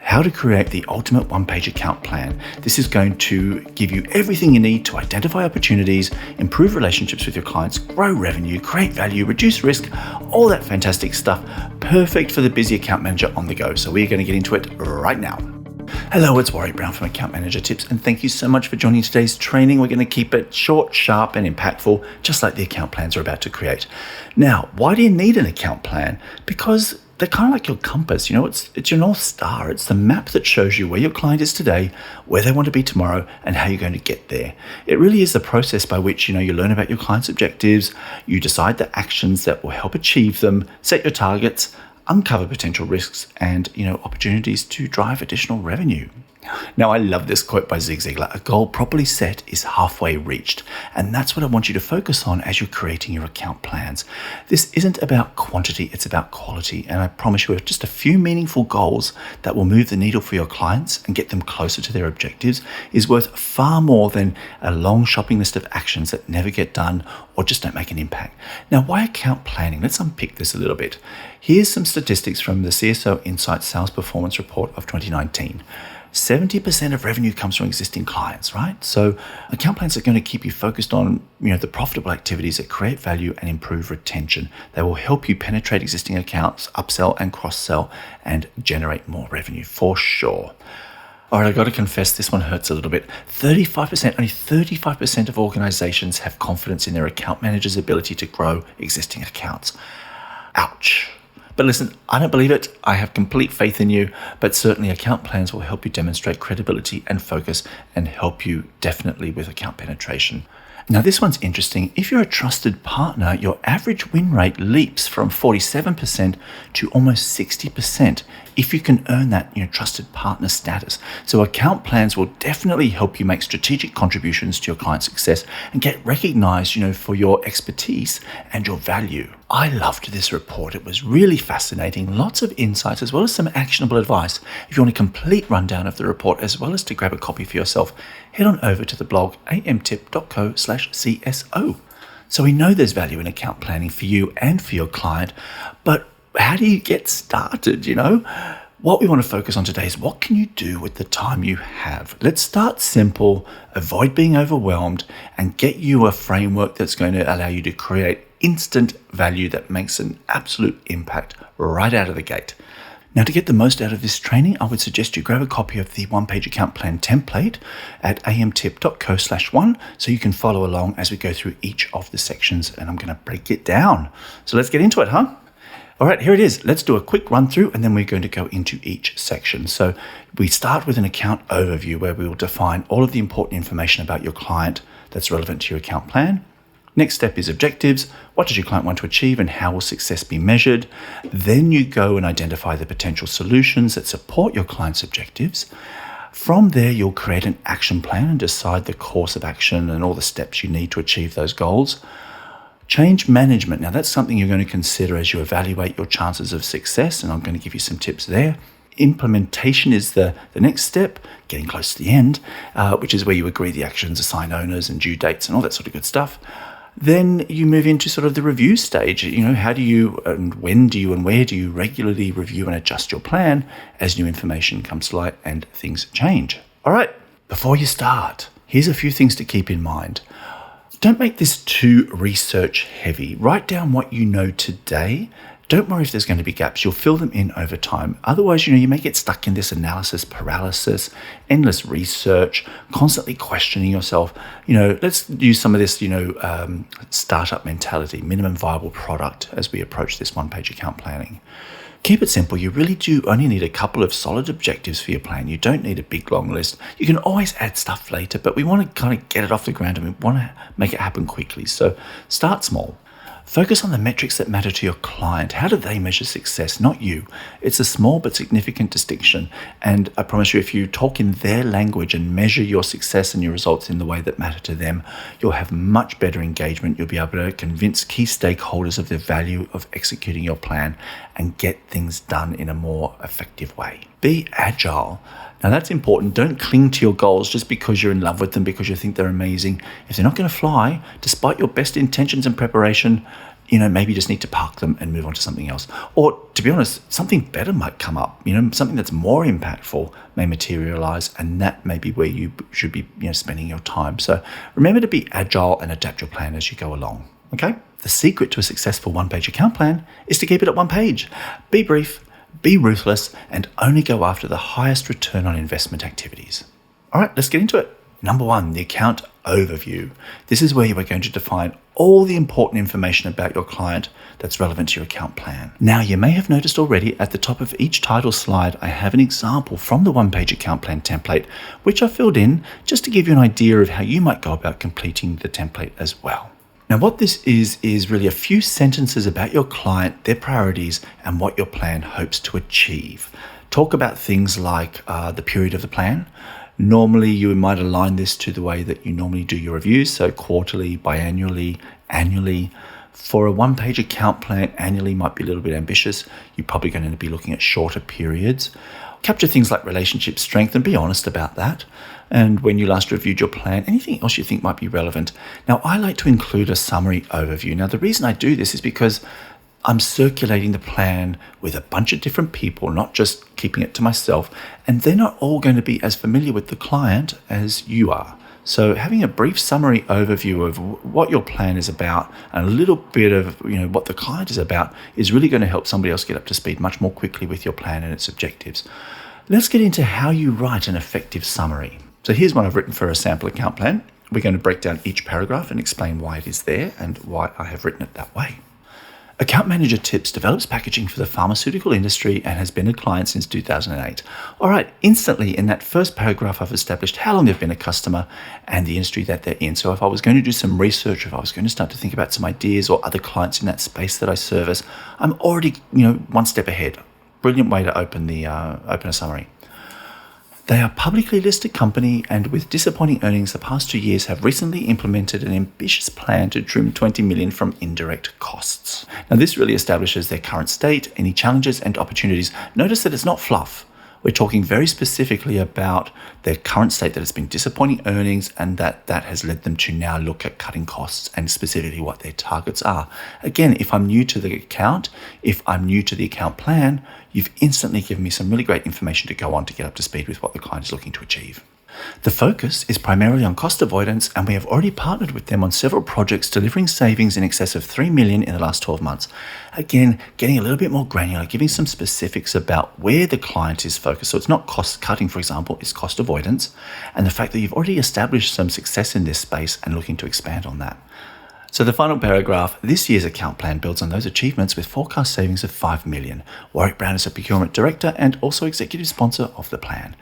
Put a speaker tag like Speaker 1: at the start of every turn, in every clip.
Speaker 1: how to create the ultimate one-page account plan. This is going to give you everything you need to identify opportunities, improve relationships with your clients, grow revenue, create value, reduce risk, all that fantastic stuff. Perfect for the busy account manager on the go. So we're going to get into it right now. Hello, it's Warwick Brown from Account Manager Tips, and thank you so much for joining today's training. We're going to keep it short, sharp, and impactful, just like the account plans we're about to create. Now, why do you need an account plan? Because they're kind of like your compass, it's your North Star. It's the map that shows you where your client is today, where they want to be tomorrow, and how you're going to get there. It really is the process by which, you learn about your client's objectives, you decide the actions that will help achieve them, set your targets, uncover potential risks, and, opportunities to drive additional revenue. Now, I love this quote by Zig Ziglar: a goal properly set is halfway reached. And that's what I want you to focus on as you're creating your account plans. This isn't about quantity, it's about quality. And I promise you, with just a few meaningful goals that will move the needle for your clients and get them closer to their objectives is worth far more than a long shopping list of actions that never get done or just don't make an impact. Now, why account planning? Let's unpick this a little bit. Here's some statistics from the CSO Insight Sales Performance Report of 2019. 70% of revenue comes from existing clients, right? So account plans are going to keep you focused on, the profitable activities that create value and improve retention. They will help you penetrate existing accounts, upsell and cross-sell, and generate more revenue for sure. All right, I got to confess, this one hurts a little bit. Only 35% of organizations have confidence in their account manager's ability to grow existing accounts. Ouch. But listen, I don't believe it. I have complete faith in you, but certainly account plans will help you demonstrate credibility and focus and help you definitely with account penetration. Now, this one's interesting. If you're a trusted partner, your average win rate leaps from 47% to almost 60% if you can earn that trusted partner status. So account plans will definitely help you make strategic contributions to your client success and get recognized, for your expertise and your value. I loved this report. It was really fascinating. Lots of insights as well as some actionable advice. If you want a complete rundown of the report as well as to grab a copy for yourself, head on over to the blog amtip.co/CSO. So we know there's value in account planning for you and for your client, but how do you get started, What we want to focus on today is what can you do with the time you have? Let's start simple, avoid being overwhelmed, and get you a framework that's going to allow you to create instant value that makes an absolute impact right out of the gate. Now, to get the most out of this training, I would suggest you grab a copy of the one-page account plan template at amtip.co/1 so you can follow along as we go through each of the sections, and I'm going to break it down. So let's get into it, huh? All right, here it is. Let's do a quick run through and then we're going to go into each section. So we start with an account overview where we will define all of the important information about your client that's relevant to your account plan. Next step is objectives. What does your client want to achieve and how will success be measured? Then you go and identify the potential solutions that support your client's objectives. From there, you'll create an action plan and decide the course of action and all the steps you need to achieve those goals. Change management. Now, that's something you're going to consider as you evaluate your chances of success, and I'm going to give you some tips there. Implementation is the next step, getting close to the end, which is where you agree the actions, assign owners and due dates and all that sort of good stuff. Then you move into sort of the review stage. How do you and when do you and where do you regularly review and adjust your plan as new information comes to light and things change? All right, before you start, here's a few things to keep in mind. Don't make this too research heavy. Write down what you know today. Don't worry if there's going to be gaps. You'll fill them in over time. Otherwise, you may get stuck in this analysis paralysis, endless research, constantly questioning yourself. Let's use some of this, startup mentality, minimum viable product as we approach this one-page account planning. Keep it simple. You really do only need a couple of solid objectives for your plan. You don't need a big long list. You can always add stuff later, but we want to kind of get it off the ground and we want to make it happen quickly. So start small. Focus on the metrics that matter to your client. How do they measure success, not you? It's a small but significant distinction. And I promise you, if you talk in their language and measure your success and your results in the way that matter to them, you'll have much better engagement. You'll be able to convince key stakeholders of the value of executing your plan and get things done in a more effective way. Be agile. Now that's important. Don't cling to your goals just because you're in love with them, because you think they're amazing. If they're not going to fly, despite your best intentions and preparation, maybe you just need to park them and move on to something else. Or to be honest, something better might come up, something that's more impactful may materialize, and that may be where you should be, spending your time. So remember to be agile and adapt your plan as you go along. Okay? The secret to a successful one-page account plan is to keep it at one page. Be brief, be ruthless, and only go after the highest return on investment activities. All right, let's get into it. Number 1, the account overview. This is where you are going to define all the important information about your client that's relevant to your account plan. Now, you may have noticed already at the top of each title slide, I have an example from the one-page account plan template, which I filled in just to give you an idea of how you might go about completing the template as well. Now, what this is really a few sentences about your client, their priorities, and what your plan hopes to achieve. Talk about things like the period of the plan. Normally, you might align this to the way that you normally do your reviews, so quarterly, biannually, annually. For a one-page account plan, annually might be a little bit ambitious. You're probably going to be looking at shorter periods. Capture things like relationship strength and be honest about that. And when you last reviewed your plan, anything else you think might be relevant. Now, I like to include a summary overview. Now, the reason I do this is because I'm circulating the plan with a bunch of different people, not just keeping it to myself, and they're not all going to be as familiar with the client as you are. So having a brief summary overview of what your plan is about and a little bit of what the client is about is really going to help somebody else get up to speed much more quickly with your plan and its objectives. Let's get into how you write an effective summary. So here's one I've written for a sample account plan. We're going to break down each paragraph and explain why it is there and why I have written it that way. Account Manager Tips develops packaging for the pharmaceutical industry and has been a client since 2008. All right, instantly in that first paragraph, I've established how long they've been a customer and the industry that they're in. So if I was going to do some research, if I was going to start to think about some ideas or other clients in that space that I service, I'm already, one step ahead. Brilliant way to open a summary. They are a publicly listed company and with disappointing earnings the past 2 years have recently implemented an ambitious plan to trim $20 million from indirect costs. Now this really establishes their current state, any challenges and opportunities. Notice that it's not fluff. We're talking very specifically about their current state, that it's been disappointing earnings and that has led them to now look at cutting costs and specifically what their targets are. Again, if I'm new to the account, if I'm new to the account plan, you've instantly given me some really great information to go on to get up to speed with what the client is looking to achieve. The focus is primarily on cost avoidance, and we have already partnered with them on several projects delivering savings in excess of $3 million in the last 12 months. Again, getting a little bit more granular, giving some specifics about where the client is focused. So it's not cost cutting, for example, it's cost avoidance, and the fact that you've already established some success in this space and looking to expand on that. So the final paragraph, this year's account plan builds on those achievements with forecast savings of $5 million. Warwick Brown is a procurement director and also executive sponsor of the plan.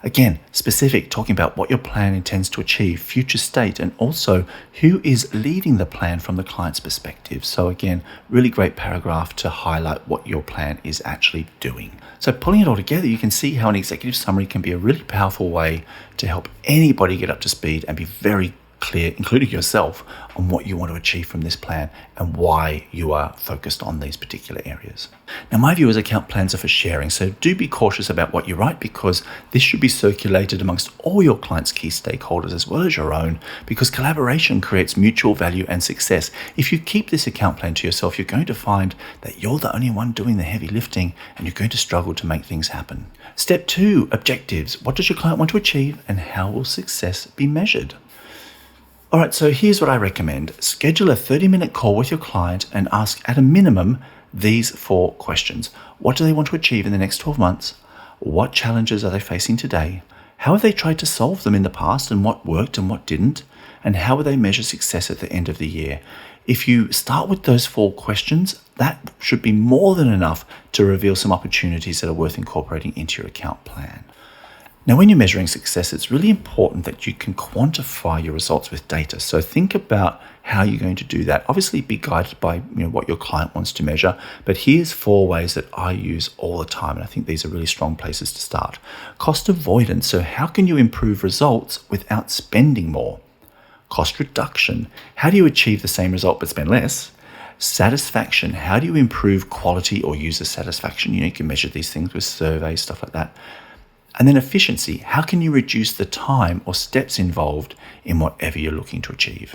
Speaker 1: Again, specific, talking about what your plan intends to achieve, future state, and also who is leading the plan from the client's perspective. So again, really great paragraph to highlight what your plan is actually doing. So pulling it all together, you can see how an executive summary can be a really powerful way to help anybody get up to speed and be very clear, including yourself, on what you want to achieve from this plan and why you are focused on these particular areas. Now, my view is account plans are for sharing, so do be cautious about what you write because this should be circulated amongst all your clients' key stakeholders as well as your own, because collaboration creates mutual value and success. If you keep this account plan to yourself, you're going to find that you're the only one doing the heavy lifting and you're going to struggle to make things happen. Step 2, objectives. What does your client want to achieve and how will success be measured? All right, so here's what I recommend. Schedule a 30-minute call with your client and ask at a minimum these 4 questions. What do they want to achieve in the next 12 months? What challenges are they facing today? How have they tried to solve them in the past and what worked and what didn't? And how will they measure success at the end of the year? If you start with those 4 questions, that should be more than enough to reveal some opportunities that are worth incorporating into your account plan. Now, when you're measuring success, it's really important that you can quantify your results with data. So think about how you're going to do that. Obviously, be guided by what your client wants to measure. But here's 4 ways that I use all the time, and I think these are really strong places to start. Cost avoidance. So how can you improve results without spending more? Cost reduction. How do you achieve the same result but spend less? Satisfaction. How do you improve quality or user satisfaction? You can measure these things with surveys, stuff like that. And then efficiency, how can you reduce the time or steps involved in whatever you're looking to achieve?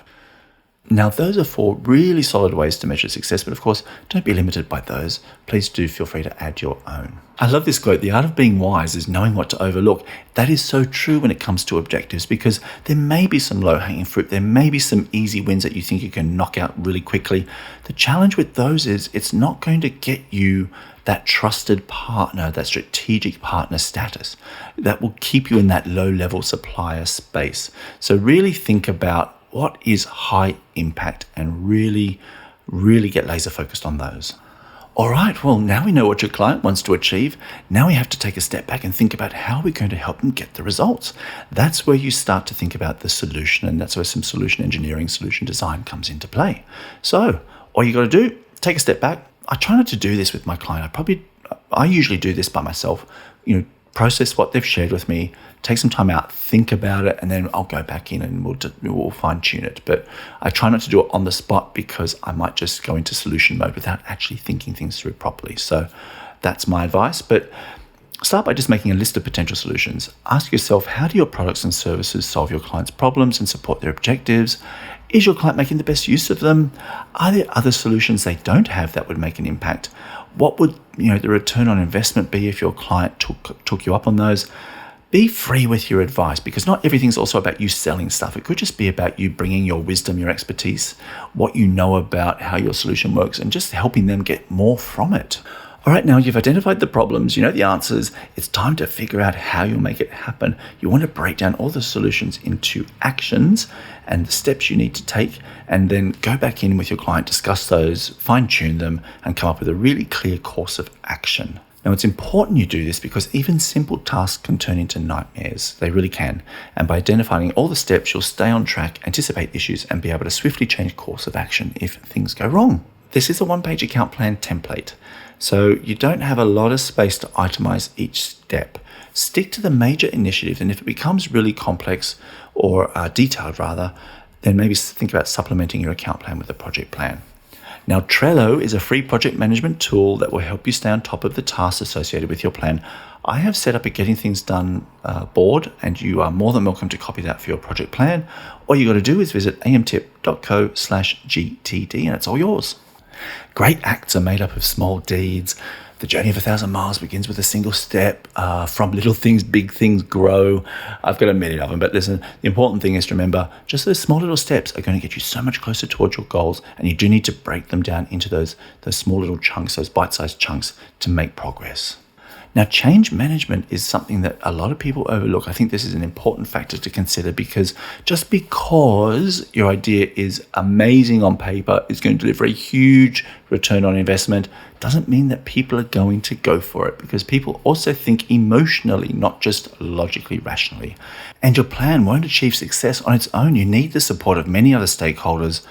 Speaker 1: Now, those are four really solid ways to measure success, but of course, don't be limited by those. Please do feel free to add your own. I love this quote: the art of being wise is knowing what to overlook. That is so true when it comes to objectives, because there may be some low-hanging fruit, there may be some easy wins that you think you can knock out really quickly. The challenge with those is it's not going to get you that trusted partner, that strategic partner status that will keep you in that low-level supplier space. So really think about what is high impact and really get laser focused on those. All right, well, now we know what your client wants to achieve. Now we have to take a step back and think about how we're going to help them get the results. That's where you start to think about the solution, and that's where some solution engineering, solution design comes into play. So all you got to do, take a step back. I try not to do this with my client. I usually do this by myself, process what they've shared with me, take some time out, think about it, and then I'll go back in and we'll fine tune it. But I try not to do it on the spot because I might just go into solution mode without actually thinking things through properly. So that's my advice. But start by just making a list of potential solutions. Ask yourself, how do your products and services solve your clients' problems and support their objectives? Is your client making the best use of them? Are there other solutions they don't have that would make an impact? What would the return on investment be if your client took you up on those? Be free with your advice, because not everything's also about you selling stuff. It could just be about you bringing your wisdom, your expertise, what you know about how your solution works, and just helping them get more from it. All right, now you've identified the problems, you know the answers. It's time to figure out how you'll make it happen. You want to break down all the solutions into actions and the steps you need to take, and then go back in with your client, discuss those, fine-tune them, and come up with a really clear course of action. Now, it's important you do this because even simple tasks can turn into nightmares. They really can. And by identifying all the steps, you'll stay on track, anticipate issues, and be able to swiftly change course of action if things go wrong. This is a one-page account plan template, so you don't have a lot of space to itemize each step. Stick to the major initiatives, and if it becomes really complex or detailed rather, then maybe think about supplementing your account plan with a project plan. Now, Trello is a free project management tool that will help you stay on top of the tasks associated with your plan. I have set up a Getting Things Done board, and you are more than welcome to copy that for your project plan. All you got to do is visit amtip.co/GTD, and it's all yours. Great acts are made up of small deeds. The journey of 1,000 miles begins with a single step. From little things, big things grow. I've got a million of them, but listen, the important thing is to remember, just those small little steps are going to get you so much closer towards your goals, and you do need to break them down into those small little chunks, those bite-sized chunks, to make progress. Now, change management is something that a lot of people overlook. I think this is an important factor to consider, because just because your idea is amazing on paper, is going to deliver a huge return on investment, doesn't mean that people are going to go for it, because people also think emotionally, not just logically, rationally. And your plan won't achieve success on its own. You need the support of many other stakeholders.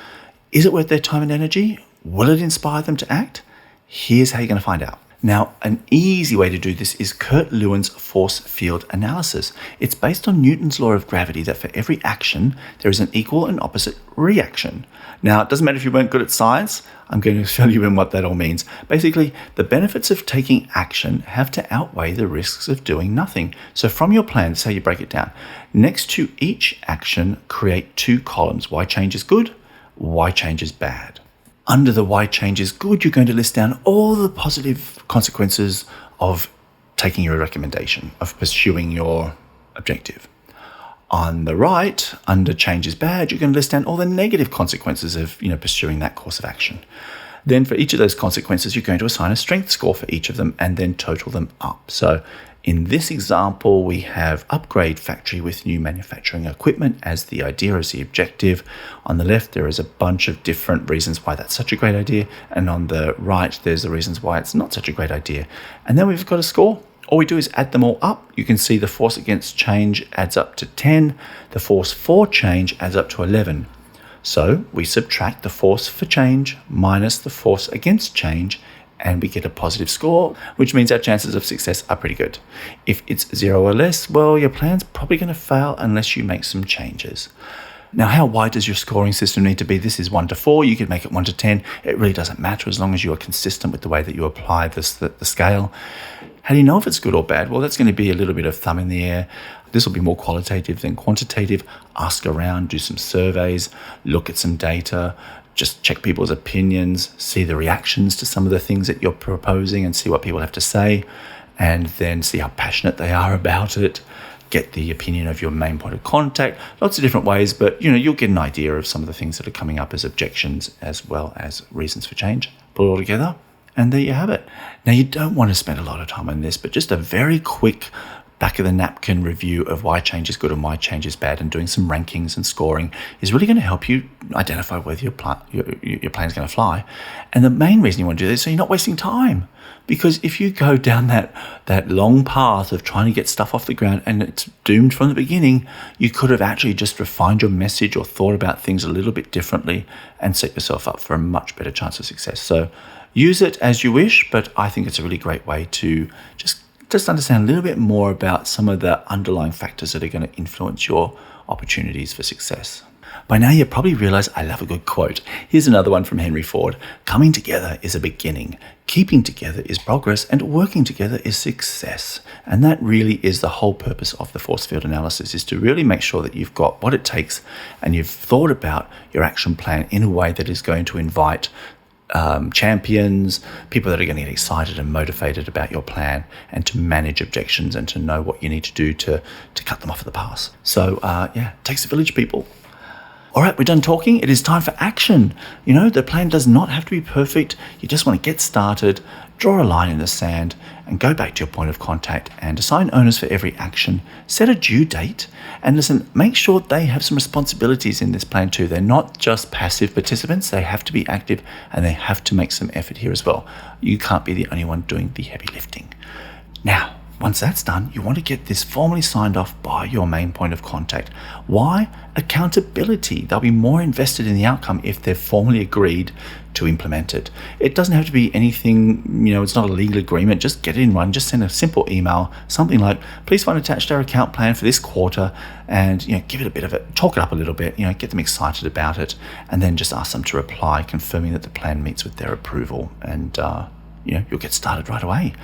Speaker 1: Is it worth their time and energy? Will it inspire them to act? Here's how you're going to find out. Now, an easy way to do this is Kurt Lewin's force field analysis. It's based on Newton's law of gravity that for every action, there is an equal and opposite reaction. Now, it doesn't matter if you weren't good at science, I'm going to fill you in what that all means. Basically, the benefits of taking action have to outweigh the risks of doing nothing. So from your plan, this is how you break it down. Next to each action, create two columns. Why change is good, why change is bad. Under the why change is good, you're going to list down all the positive consequences of taking your recommendation, of pursuing your objective. On the right, under change is bad, you're going to list down all the negative consequences of pursuing that course of action. Then for each of those consequences, you're going to assign a strength score for each of them and then total them up. So in this example, we have upgrade factory with new manufacturing equipment as the idea, as the objective. On the left, there is a bunch of different reasons why that's such a great idea. And on the right, there's the reasons why it's not such a great idea. And then we've got a score. All we do is add them all up. You can see the force against change adds up to 10. The force for change adds up to 11. So we subtract the force for change minus the force against change, and we get a positive score, which means our chances of success are pretty good. If it's 0 or less, well, your plan's probably going to fail unless you make some changes. Now, how wide does your scoring system need to be? This is 1 to 4. You could make it 1 to 10. It really doesn't matter as long as you are consistent with the way that you apply the scale. How do you know if it's good or bad? Well, that's going to be a little bit of thumb in the air. This will be more qualitative than quantitative. Ask around, do some surveys, look at some data, just check people's opinions, see the reactions to some of the things that you're proposing and see what people have to say, and then see how passionate they are about it. Get the opinion of your main point of contact. Lots of different ways, but you'll get an idea of some of the things that are coming up as objections as well as reasons for change. Put it all together, and there you have it. Now, you don't want to spend a lot of time on this, but just a very quick back of the napkin review of why change is good and why change is bad, and doing some rankings and scoring is really going to help you identify whether your plan is going to fly. And the main reason you want to do this is so you're not wasting time. Because if you go down that long path of trying to get stuff off the ground and it's doomed from the beginning, you could have actually just refined your message or thought about things a little bit differently and set yourself up for a much better chance of success. So use it as you wish, but I think it's a really great way to just understand a little bit more about some of the underlying factors that are going to influence your opportunities for success. By now, you probably realize I love a good quote. Here's another one from Henry Ford. Coming together is a beginning. Keeping together is progress, and working together is success. And that really is the whole purpose of the force field analysis, is to really make sure that you've got what it takes and you've thought about your action plan in a way that is going to invite champions, people that are going to get excited and motivated about your plan, and to manage objections and to know what you need to do to cut them off at the pass. So it takes a village, people. All right, we're done talking. It is time for action. The plan does not have to be perfect. You just want to get started, draw a line in the sand, and go back to your point of contact and assign owners for every action. Set a due date, and listen, make sure they have some responsibilities in this plan too. They're not just passive participants. They have to be active, and they have to make some effort here as well. You can't be the only one doing the heavy lifting. Now, once that's done, you want to get this formally signed off by your main point of contact. Why? Accountability. They'll be more invested in the outcome if they've formally agreed to implement it. It doesn't have to be anything, it's not a legal agreement. Just get it in one. Just send a simple email, something like, please find attached our account plan for this quarter, and give it a bit of it, talk it up a little bit, get them excited about it, and then just ask them to reply, confirming that the plan meets with their approval, and you'll get started right away.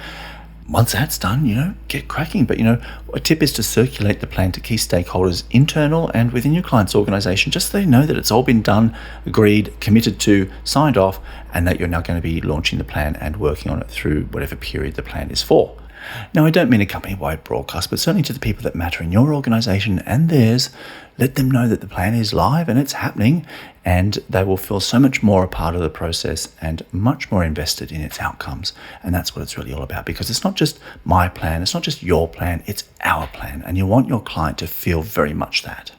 Speaker 1: Once that's done, get cracking. But, a tip is to circulate the plan to key stakeholders, internal and within your client's organization, just so they know that it's all been done, agreed, committed to, signed off, and that you're now going to be launching the plan and working on it through whatever period the plan is for. Now, I don't mean a company-wide broadcast, but certainly to the people that matter in your organization and theirs, let them know that the plan is live and it's happening, and they will feel so much more a part of the process and much more invested in its outcomes. And that's what it's really all about, because it's not just my plan, it's not just your plan, it's our plan, and you want your client to feel very much that.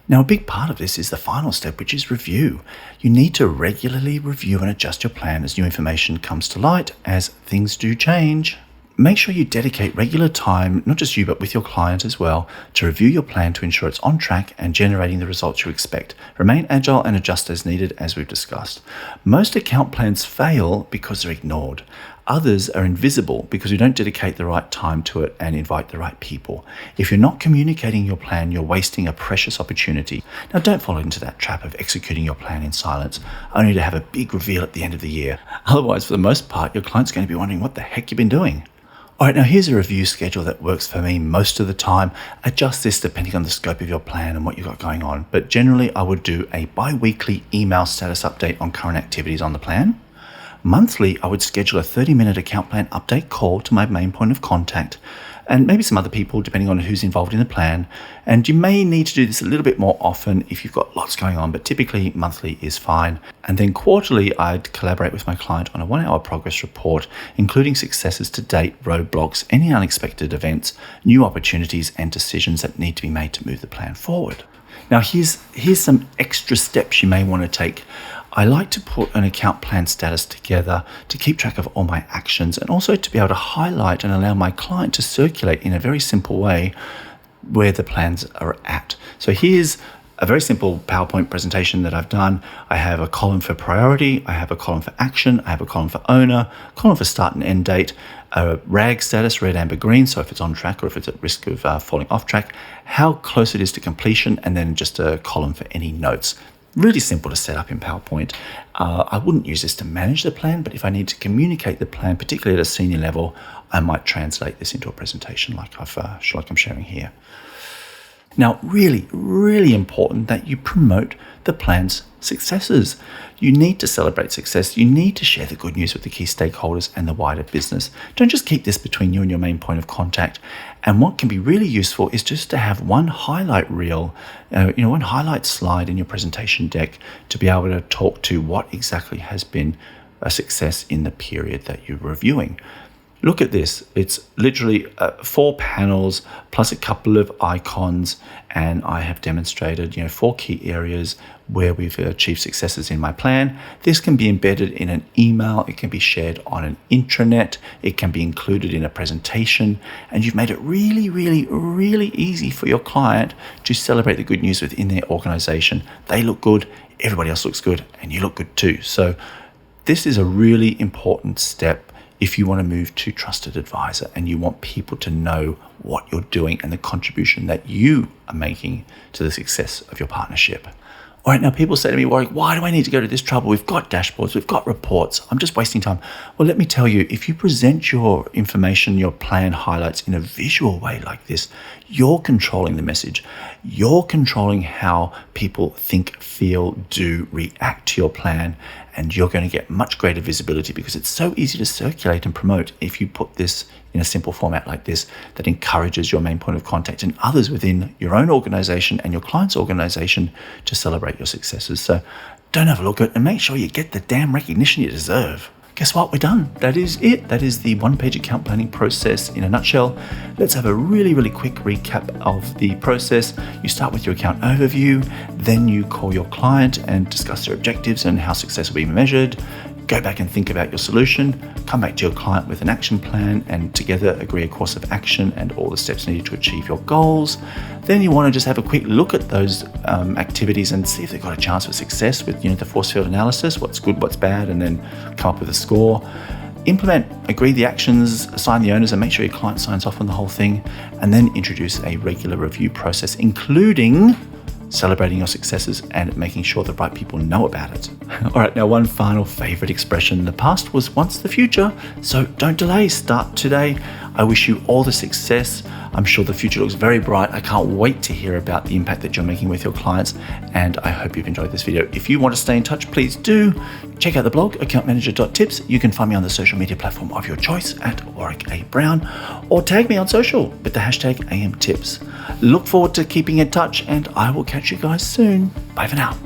Speaker 1: Now, a big part of this is the final step, which is review. You need to regularly review and adjust your plan as new information comes to light, as things do change. Make sure you dedicate regular time, not just you, but with your client as well, to review your plan to ensure it's on track and generating the results you expect. Remain agile and adjust as needed, as we've discussed. Most account plans fail because they're ignored. Others are invisible because you don't dedicate the right time to it and invite the right people. If you're not communicating your plan, you're wasting a precious opportunity. Now, don't fall into that trap of executing your plan in silence, only to have a big reveal at the end of the year. Otherwise, for the most part, your client's going to be wondering what the heck you've been doing. All right, now here's a review schedule that works for me most of the time. Adjust this depending on the scope of your plan and what you've got going on. But generally, I would do a bi-weekly email status update on current activities on the plan. Monthly, I would schedule a 30-minute account plan update call to my main point of contact, and maybe some other people depending on who's involved in the plan. And you may need to do this a little bit more often if you've got lots going on, but typically monthly is fine. And then quarterly, I'd collaborate with my client on a 1-hour progress report, including successes to date, roadblocks, any unexpected events, new opportunities, and decisions that need to be made to move the plan forward. Now, here's some extra steps you may want to take. I like to put an account plan status together to keep track of all my actions, and also to be able to highlight and allow my client to circulate in a very simple way where the plans are at. So here's a very simple PowerPoint presentation that I've done. I have a column for priority, I have a column for action, I have a column for owner, a column for start and end date, a RAG status, red, amber, green, so if it's on track or if it's at risk of falling off track, how close it is to completion, and then just a column for any notes. Really simple to set up in PowerPoint. I wouldn't use this to manage the plan, but if I need to communicate the plan, particularly at a senior level, I might translate this into a presentation like I'm sharing here. Now, really, really important that you promote the plan's successes. You need to celebrate success. You need to share the good news with the key stakeholders and the wider business. Don't just keep this between you and your main point of contact. And what can be really useful is just to have one highlight reel, one highlight slide in your presentation deck to be able to talk to what exactly has been a success in the period that you're reviewing. Look at this. It's literally 4 panels plus a couple of icons, and I have demonstrated 4 key areas where we've achieved successes in my plan. This can be embedded in an email, it can be shared on an intranet, it can be included in a presentation, and you've made it really, really, really easy for your client to celebrate the good news within their organization. They look good, everybody else looks good, and you look good too. So this is a really important step if you want to move to trusted advisor and you want people to know what you're doing and the contribution that you are making to the success of your partnership. All right, now people say to me, Warwick, why do I need to go to this trouble? We've got dashboards, we've got reports. I'm just wasting time. Well, let me tell you, if you present your information, your plan highlights in a visual way like this, you're controlling the message. You're controlling how people think, feel, do, react to your plan, and you're going to get much greater visibility because it's so easy to circulate and promote if you put this in a simple format like this that encourages your main point of contact and others within your own organization and your client's organization to celebrate your successes. So don't overlook it and make sure you get the damn recognition you deserve. Guess what? We're done. That is it. That is the one-page account planning process in a nutshell. Let's have a really, really quick recap of the process. You start with your account overview, then you call your client and discuss their objectives and how success will be measured. Go back and think about your solution, come back to your client with an action plan, and together agree a course of action and all the steps needed to achieve your goals. Then you want to just have a quick look at those activities and see if they've got a chance for success with the force field analysis, what's good, what's bad, and then come up with a score. Implement, agree the actions, assign the owners, and make sure your client signs off on the whole thing, and then introduce a regular review process, including celebrating your successes and making sure the right people know about it. All right, now one final favorite expression. The past was once the future, so don't delay, start today. I wish you all the success. I'm sure the future looks very bright. I can't wait to hear about the impact that you're making with your clients, and I hope you've enjoyed this video. If you want to stay in touch, please do. Check out the blog, accountmanager.tips. You can find me on the social media platform of your choice at Warwick A. Brown, or tag me on social with the hashtag AMTips. Look forward to keeping in touch, and I will catch you guys soon. Bye for now.